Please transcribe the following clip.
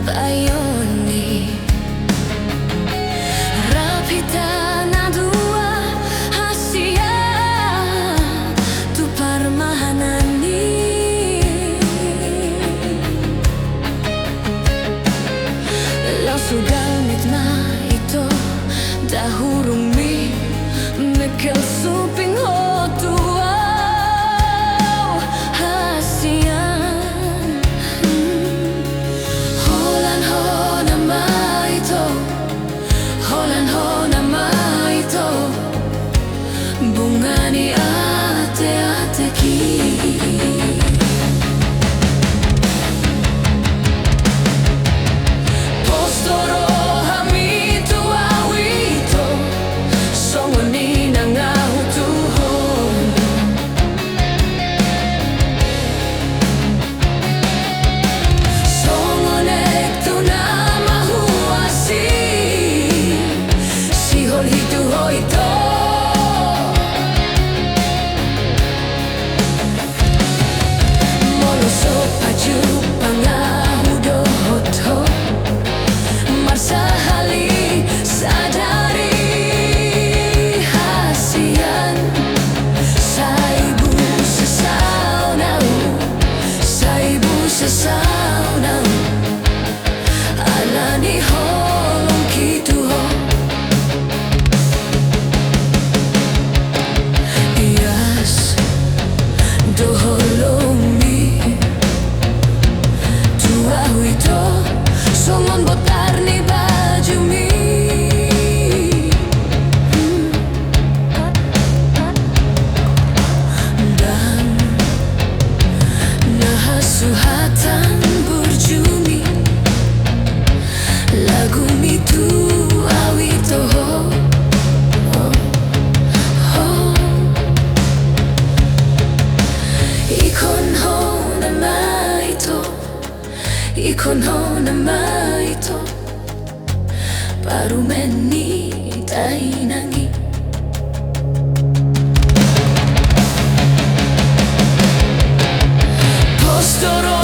bayoni rapita na dua hasia tu parmahanani lo sugamit na ito dahurumi mekel suping hotua bungani ate ki postoro hamitu awito songoni nangahutuhon songonek tu nama huasi sihol hitu hoito paju pangahudo hoto marsahali sadari hasian saibu sesaunau saibu sesaunau alani holong kitu ho yes do holong songon botar ni baju mi dan nahasuhatan burjumi lagu mi tu awito ikon ho nama ito ikon ho nama ito parumeni tainangi postoro